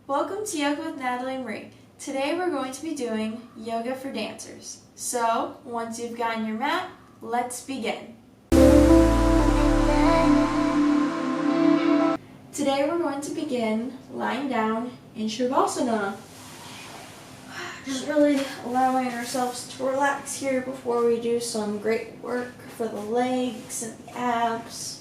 Welcome to Yoga with Natalie Marie. Today we're going to be doing yoga for dancers. So, once you've gotten your mat, let's begin. Today we're going to begin lying down in Shavasana. Just really allowing ourselves to relax here before we do some great work for the legs and the abs.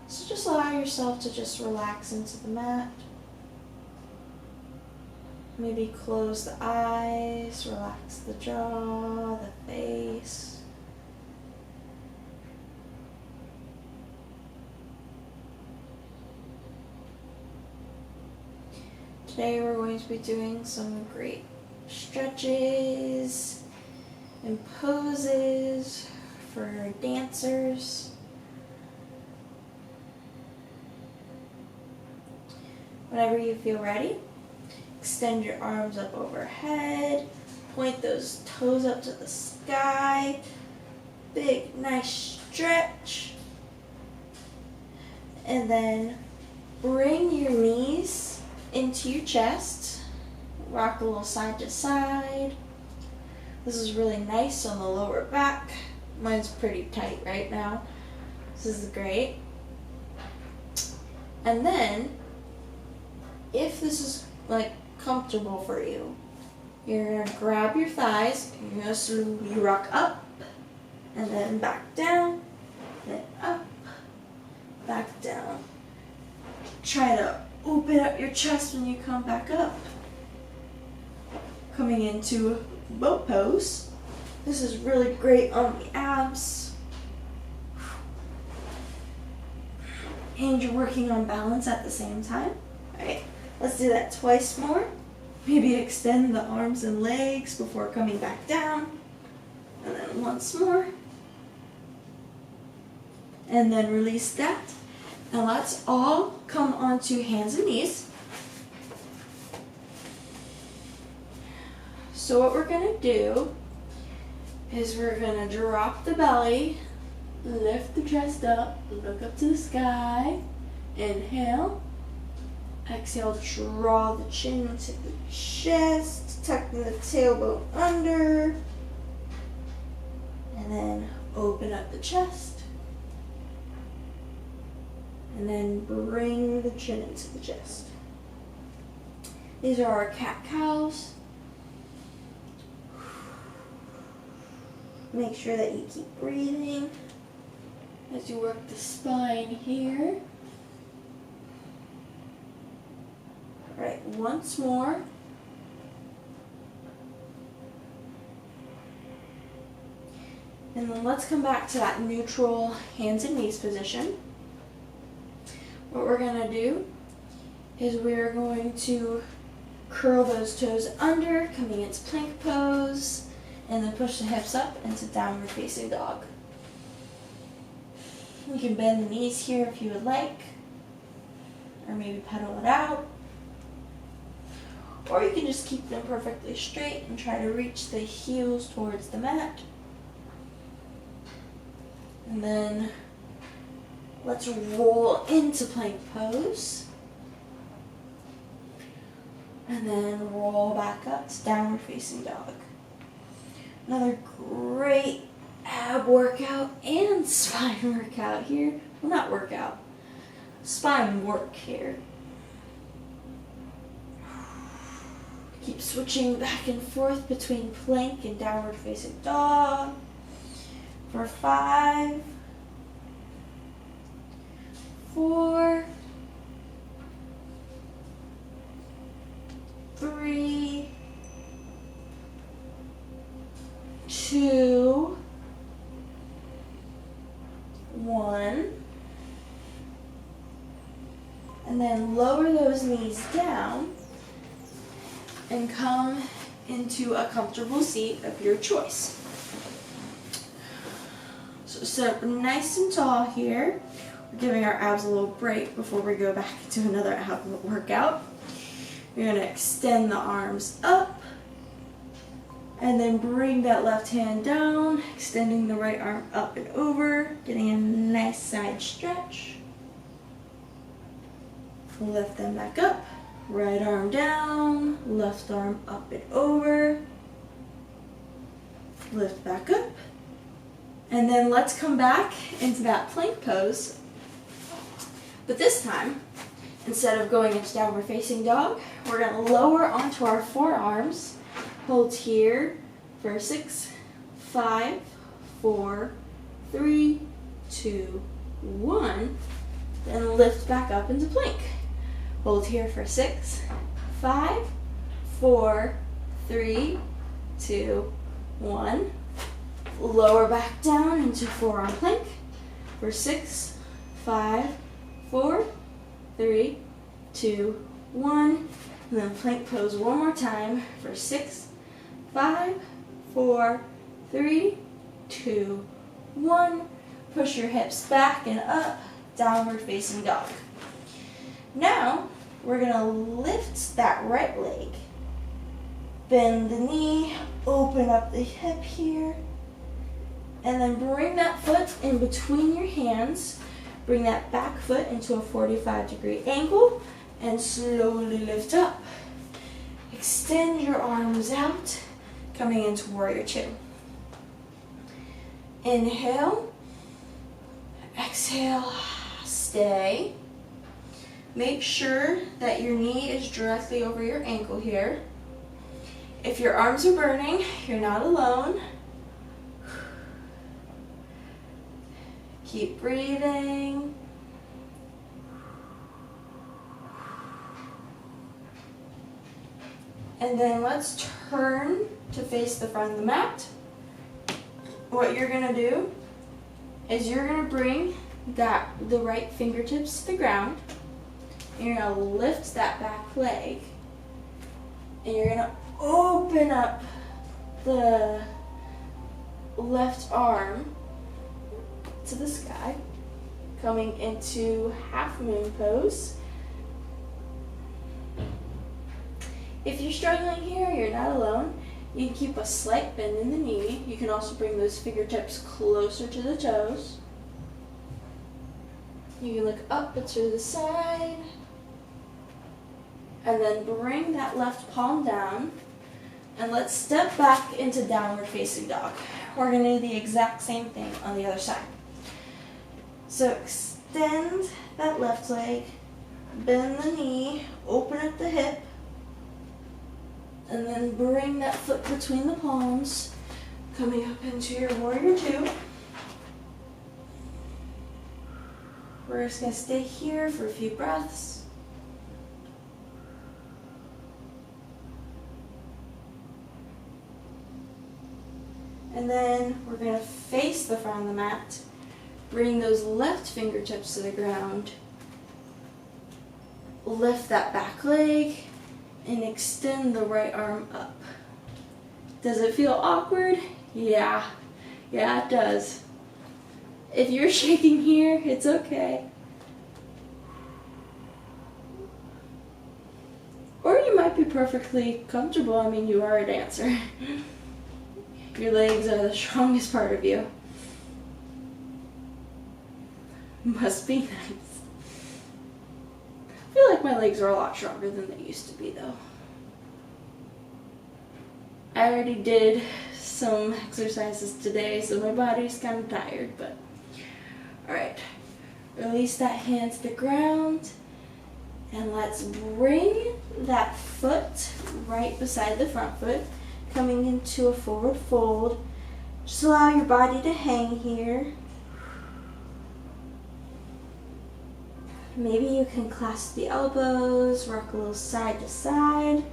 So just allow yourself to just relax into the mat. Maybe close the eyes, relax the jaw, the face. Today we're going to be doing some great stretches and poses for dancers. Whenever you feel ready, extend your arms up overhead, point those toes up to the sky, big nice stretch, and then bring your knees into your chest, rock a little side to side. This is really nice on the lower back. Mine's pretty tight right now. This is great. And then, if this is comfortable for you, you're gonna grab your thighs and you're gonna slowly rock up and then back down, then up, back down. Try to open up your chest when you come back up. Coming into boat pose. This is really great on the abs. And you're working on balance at the same time. Alright, let's do that twice more. Maybe extend the arms and legs before coming back down. And then once more. And then release that. Now let's all come onto hands and knees. So what we're going to do is we're going to drop the belly, lift the chest up, look up to the sky, inhale, exhale, draw the chin to the chest, tucking the tailbone under, and then open up the chest, and then bring the chin into the chest. These are our cat-cows. Make sure that you keep breathing as you work the spine here. All right, once more. And then let's come back to that neutral hands and knees position. What we're gonna do is we're going to curl those toes under, coming into plank pose, and then push the hips up into downward facing dog. You can bend the knees here if you would like, or maybe pedal it out. Or you can just keep them perfectly straight and try to reach the heels towards the mat. And then let's roll into plank pose. And then roll back up to downward facing dog. Another great ab workout and spine workout here. Well, not workout. Spine work here. Keep switching back and forth between plank and downward facing dog. For 5, 4, 3, 2, 1. And then lower those knees down and come into a comfortable seat of your choice. So sit up nice and tall here. We're giving our abs a little break before we go back to another ab workout. You're going to extend the arms up and then bring that left hand down, extending the right arm up and over, getting a nice side stretch. Lift them back up. Right arm down, left arm up and over. Lift back up. And then let's come back into that plank pose. But this time, instead of going into downward facing dog, we're going to lower onto our forearms. Hold here for 6, 5, 4, 3, 2, 1. Then lift back up into plank. Hold here for 6, 5, 4, 3, 2, 1. Lower back down into forearm plank for 6, 5, 4, 3, 2, 1. And then plank pose one more time for 6, 5, 4, 3, 2, 1. Push your hips back and up, downward facing dog. Now, we're going to lift that right leg. Bend the knee, open up the hip here, and then bring that foot in between your hands. Bring that back foot into a 45-degree angle and slowly lift up. Extend your arms out, coming into warrior two. Inhale, exhale, stay. Make sure that your knee is directly over your ankle here. If your arms are burning, you're not alone. Keep breathing. And then let's turn to face the front of the mat. What you're going to do is you're going to bring the right fingertips to the ground. And you're going to lift that back leg. And you're going to open up the left arm to the sky, coming into half moon pose. If you're struggling here, you're not alone. You can keep a slight bend in the knee. You can also bring those fingertips closer to the toes. You can look up and to the side. And then bring that left palm down. And let's step back into downward facing dog. We're going to do the exact same thing on the other side. So extend that left leg, bend the knee, open up the hip, and then bring that foot between the palms, coming up into your warrior two. We're just going to stay here for a few breaths. And then we're going to face the front of the mat. Bring those left fingertips to the ground. Lift that back leg and extend the right arm up. Does it feel awkward? Yeah, it does. If you're shaking here, it's okay. Or you might be perfectly comfortable. I mean, you are a dancer. Your legs are the strongest part of you. Must be nice. I feel like my legs are a lot stronger than they used to be, though. I already did some exercises today, so my body's kind of tired, but alright. Release that hand to the ground, and let's bring that foot right beside the front foot, coming into a forward fold. Just allow your body to hang here. Maybe you can clasp the elbows, rock a little side to side,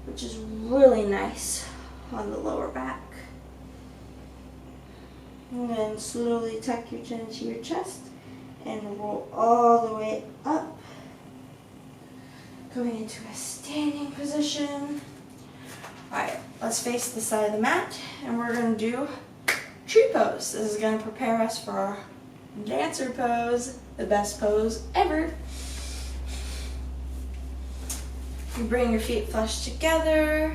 which is really nice on the lower back. And then slowly tuck your chin into your chest and roll all the way up. Going into a standing position. Alright, let's face the side of the mat, and we're going to do tree pose. This is going to prepare us for our dancer pose, the best pose ever. You bring your feet flush together,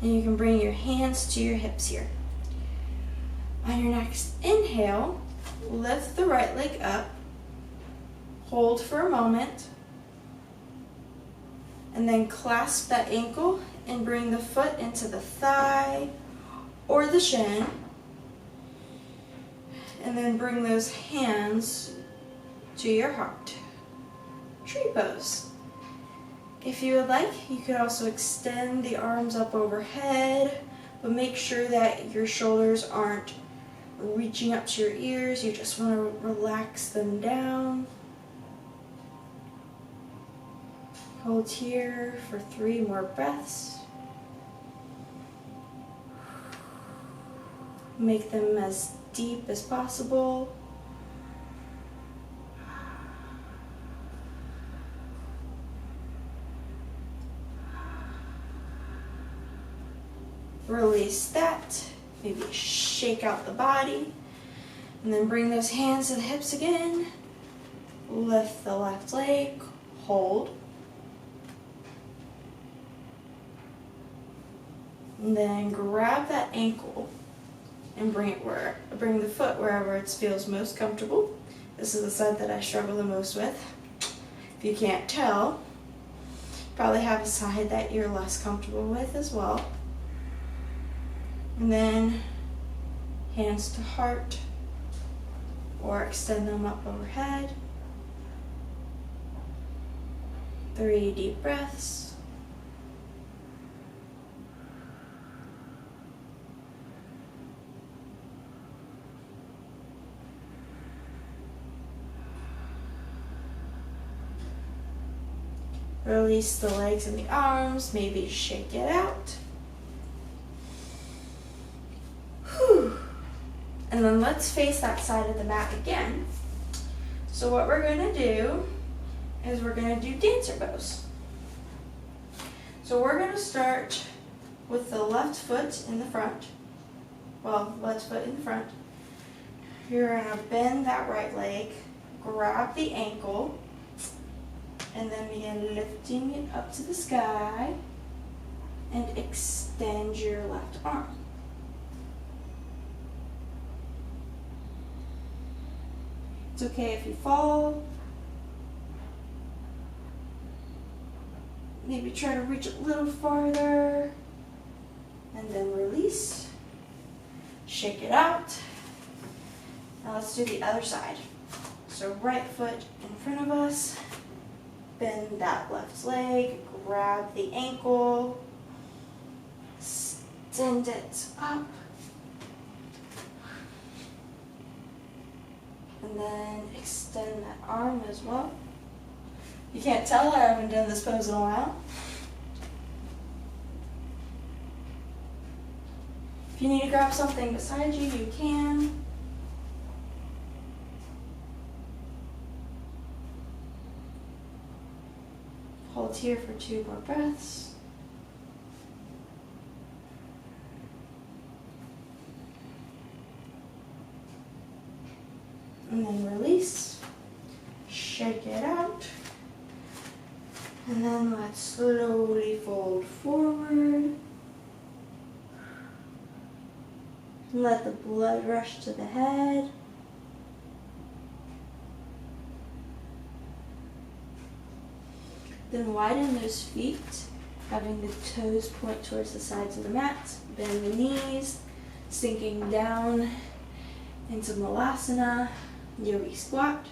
and you can bring your hands to your hips here. On your next inhale, lift the right leg up, hold for a moment, And then clasp that ankle and bring the foot into the thigh or the shin. And then bring those hands to your heart. Tree pose. If you would like, you could also extend the arms up overhead, but make sure that your shoulders aren't reaching up to your ears. You just want to relax them down. Hold here for 3 more breaths. Make them as deep as possible. Release that. Maybe shake out the body. And then bring those hands to the hips again. Lift the left leg. Hold. And then grab that ankle and bring the foot wherever it feels most comfortable. This is the side that I struggle the most with. If you can't tell, probably have a side that you're less comfortable with as well. And then hands to heart, or extend them up overhead. 3 deep breaths. Release the legs and the arms, maybe shake it out. Whew. And then let's face that side of the mat again. So what we're going to do is we're going to do dancer pose. So we're going to start with the left foot in the front. Well, left foot in the front. You're going to bend that right leg, grab the ankle, and then begin lifting it up to the sky and extend your left arm. It's okay if you fall. Maybe try to reach a little farther and then release. Shake it out. Now let's do the other side. So right foot in front of us. Bend that left leg, grab the ankle, extend it up, and then extend that arm as well. You can't tell I haven't done this pose in a while. If you need to grab something beside you, you can. Hold here for 2 more breaths. And then release. Shake it out. And then let's slowly fold forward. Let the blood rush to the head. Then widen those feet, having the toes point towards the sides of the mat. Bend the knees, sinking down into Malasana, yogi squat.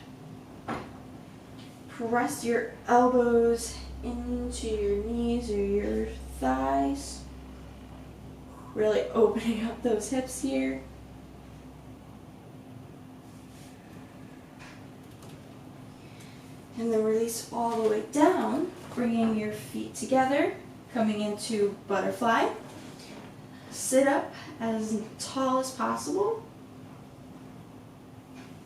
Press your elbows into your knees or your thighs. Really opening up those hips here. And then release all the way down, bringing your feet together, coming into butterfly. Sit up as tall as possible.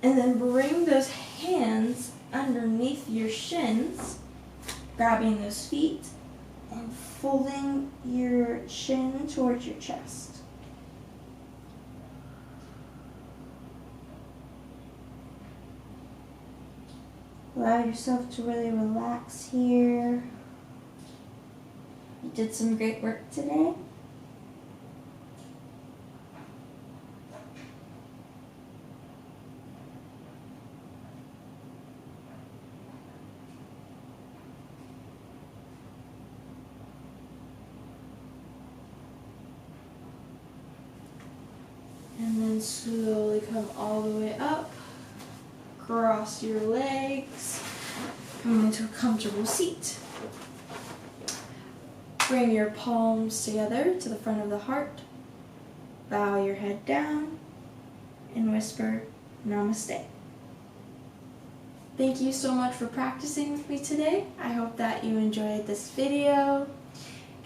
And then bring those hands underneath your shins, grabbing those feet and folding your chin towards your chest. Allow yourself to really relax here. You did some great work today. then slowly come all the way up. Cross your legs. Come into a comfortable seat. Bring your palms together to the front of the heart. Bow your head down and whisper Namaste. Thank you so much for practicing with me today. I hope that you enjoyed this video.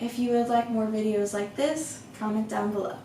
If you would like more videos like this, comment down below.